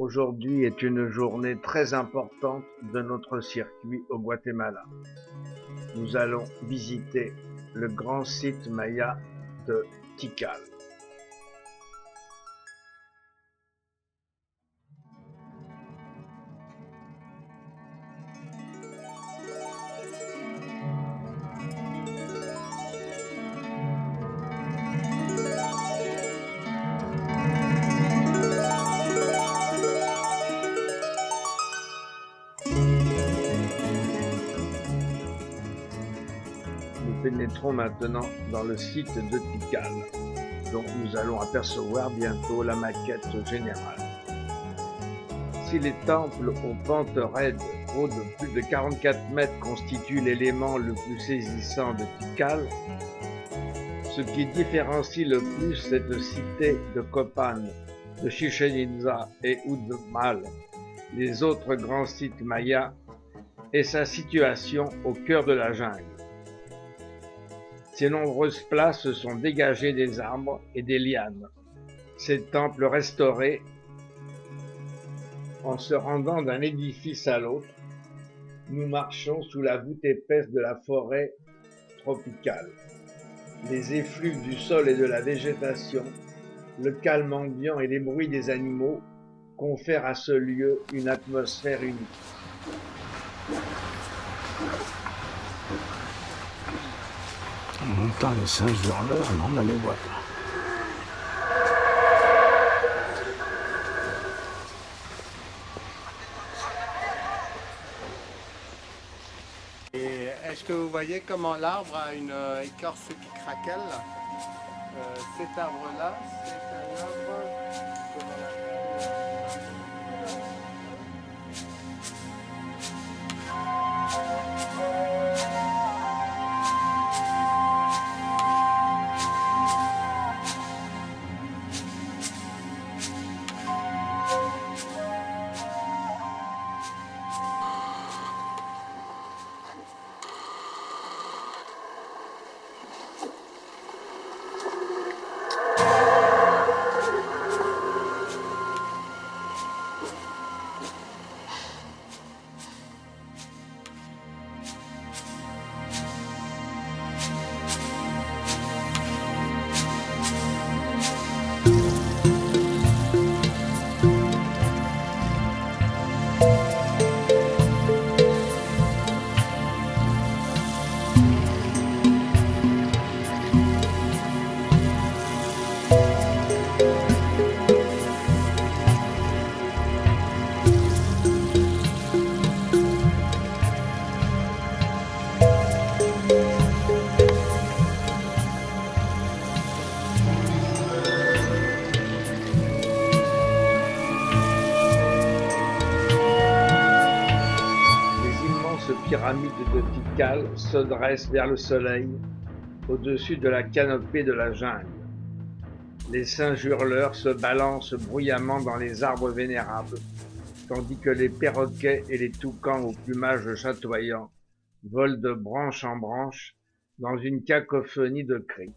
Aujourd'hui est une journée très importante de notre circuit au Guatemala. Nous allons visiter le grand site maya de Tikal. Nous pénétrons maintenant dans le site de Tikal, dont nous allons apercevoir bientôt la maquette générale. Si les temples aux pentes raides hauts de plus de 44 mètres constituent l'élément le plus saisissant de Tikal, ce qui différencie le plus cette cité de Copan, de Chichén Itzá et Uxmal, les autres grands sites mayas, est sa situation au cœur de la jungle. Ces nombreuses places sont dégagées des arbres et des lianes. Ces temples restaurés, en se rendant d'un édifice à l'autre, nous marchons sous la voûte épaisse de la forêt tropicale. Les effluves du sol et de la végétation, le calme ambiant et les bruits des animaux confèrent à ce lieu une atmosphère unique. En montant les singes hurleurs, on allait voir. Et est-ce que vous voyez comment l'arbre a une écorce qui craquelle? Cet arbre-là, c'est un arbre... Pyramide de Tikal se dresse vers le soleil, au-dessus de la canopée de la jungle. Les singes hurleurs se balancent bruyamment dans les arbres vénérables, tandis que les perroquets et les toucans au plumage chatoyant volent de branche en branche dans une cacophonie de cris.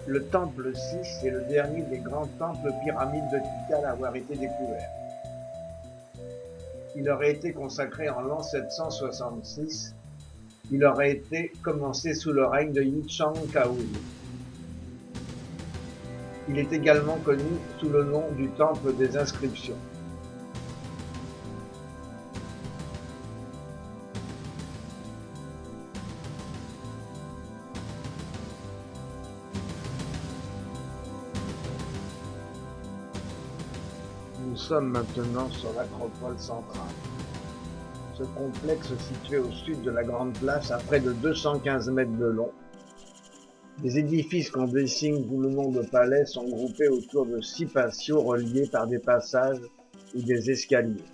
Le temple 6 est le dernier des grands temples pyramides de Tikal à avoir été découvert. Il aurait été consacré en l'an 766. Il aurait été commencé sous le règne de Yichang Kaoul. Il est également connu sous le nom du Temple des Inscriptions. sommes maintenant sur l'acropole centrale. Ce complexe situé au sud de la Grande Place a près de 215 mètres de long. Les édifices qu'on désigne sous le nom de palais sont groupés autour de 6 patios reliés par des passages ou des escaliers.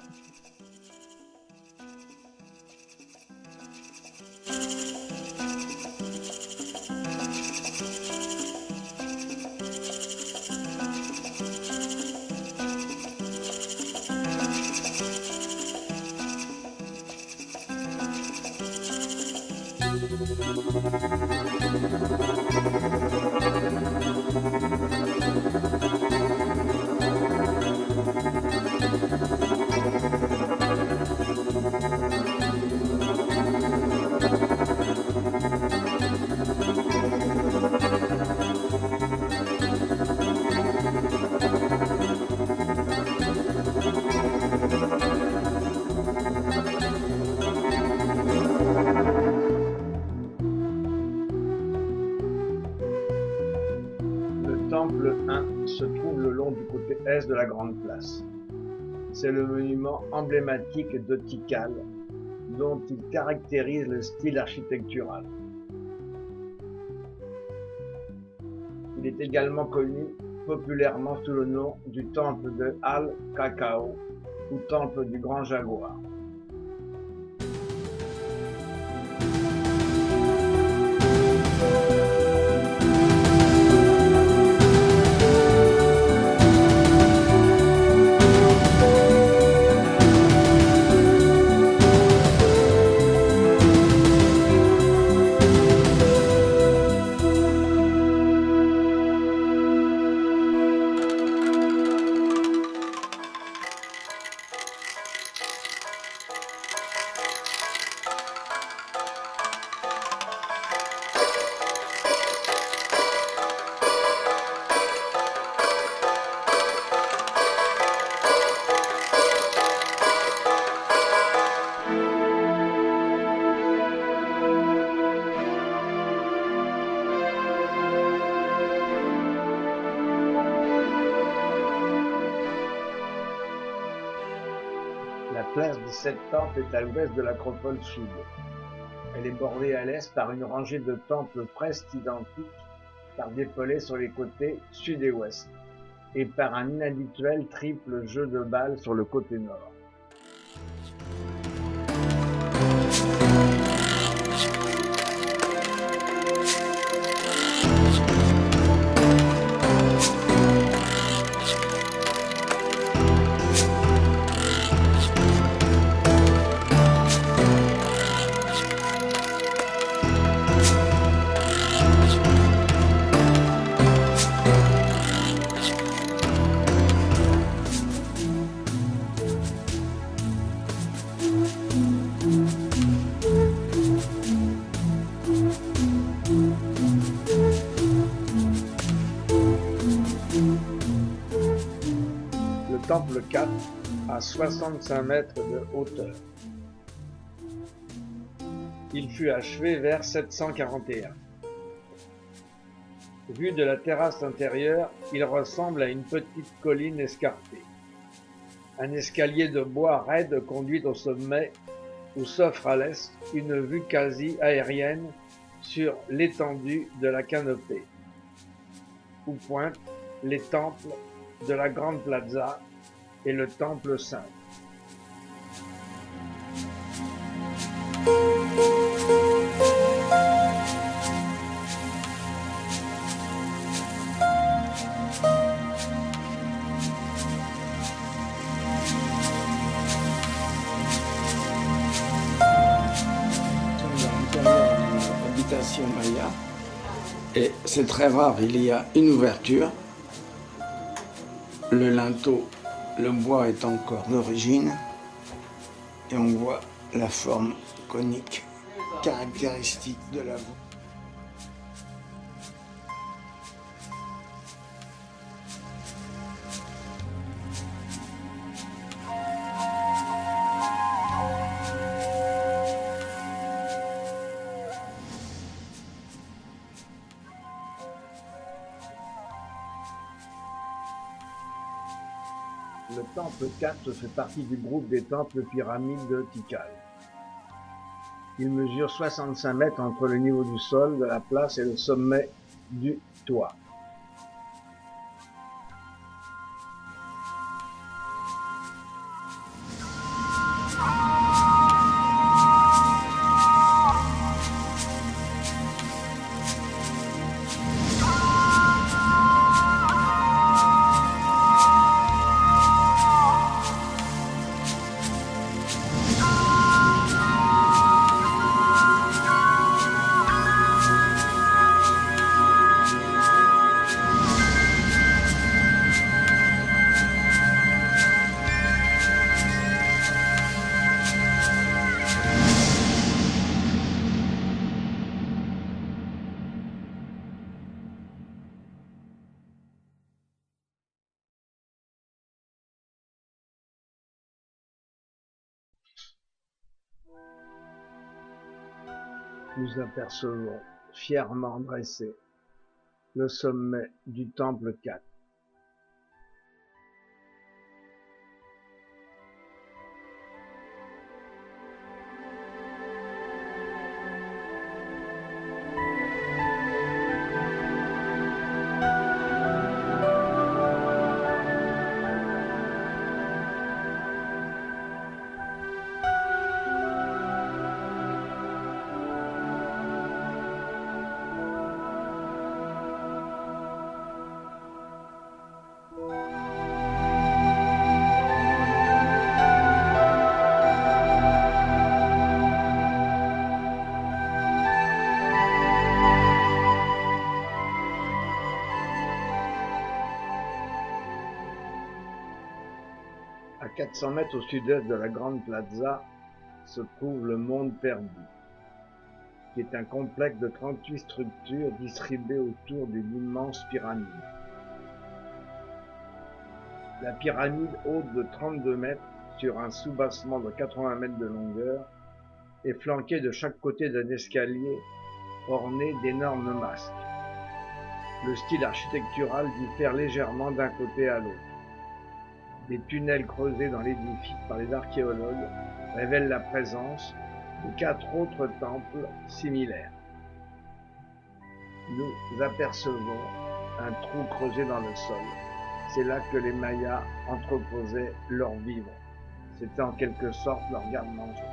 Le temple 1 se trouve le long du côté est de la Grande Place. C'est le monument emblématique de Tikal, dont il caractérise le style architectural. Il est également connu populairement sous le nom du temple de Al-Kakao ou temple du Grand Jaguar. La place des 7 temples est à l'ouest de l'acropole sud. Elle est bordée à l'est par une rangée de temples presque identiques, par des pôlets sur les côtés sud et ouest, et par un inhabituel triple jeu de balles sur le côté nord. Le temple 4 a 65 mètres de hauteur. Il fut achevé vers 741. Vu de la terrasse intérieure, il ressemble à une petite colline escarpée. Un escalier de bois raide conduit au sommet où s'offre à l'est une vue quasi aérienne sur l'étendue de la canopée, où pointent les temples de la Grande Plaza et le temple saint. Habitation maya, et c'est très rare, il y a une ouverture, le linteau, le bois est encore d'origine et on voit la forme conique caractéristique de la voûte. Le temple 4 fait partie du groupe des temples pyramides de Tikal. Il mesure 65 mètres entre le niveau du sol de la place et le sommet du toit. Nous apercevons, fièrement dressé, le sommet du temple 4. À 400 mètres au sud-est de la Grande Plaza se trouve le Monde Perdu, qui est un complexe de 38 structures distribuées autour d'une immense pyramide. La pyramide haute de 32 mètres sur un soubassement de 80 mètres de longueur est flanquée de chaque côté d'un escalier orné d'énormes masques. Le style architectural diffère légèrement d'un côté à l'autre. Des tunnels creusés dans l'édifice par les archéologues révèlent la présence de 4 autres temples similaires. Nous apercevons un trou creusé dans le sol. C'est là que les Mayas entreposaient leurs vivres. C'était en quelque sorte leur garde-manger.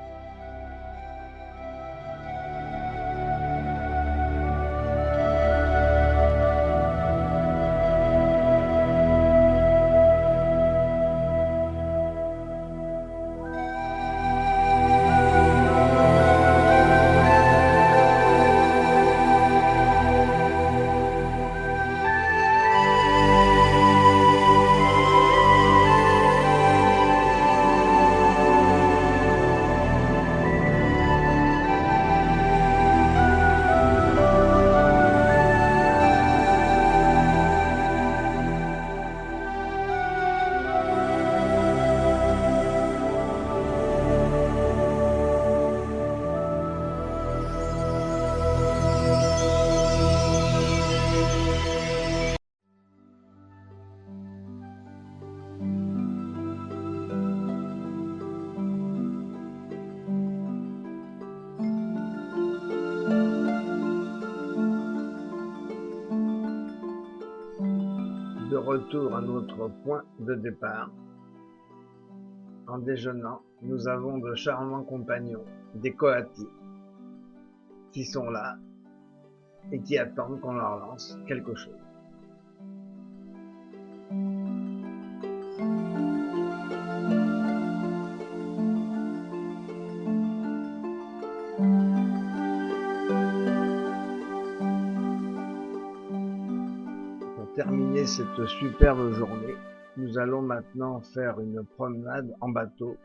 De retour à notre point de départ, en déjeunant, nous avons de charmants compagnons, des coatis, qui sont là et qui attendent qu'on leur lance quelque chose. Pour terminer cette superbe journée, nous allons maintenant faire une promenade en bateau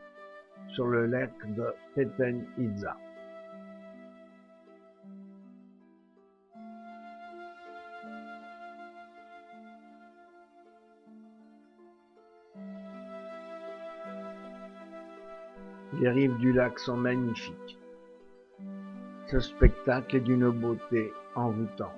sur le lac de Petén Itzá. Les rives du lac sont magnifiques. Ce spectacle est d'une beauté envoûtante.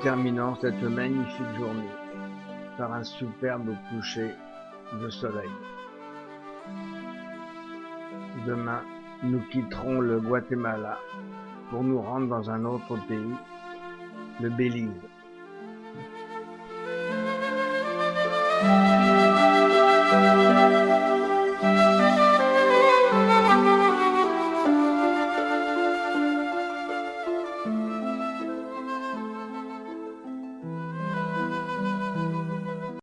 terminons cette magnifique journée par un superbe coucher de soleil. Demain, nous quitterons le Guatemala pour nous rendre dans un autre pays, le Belize.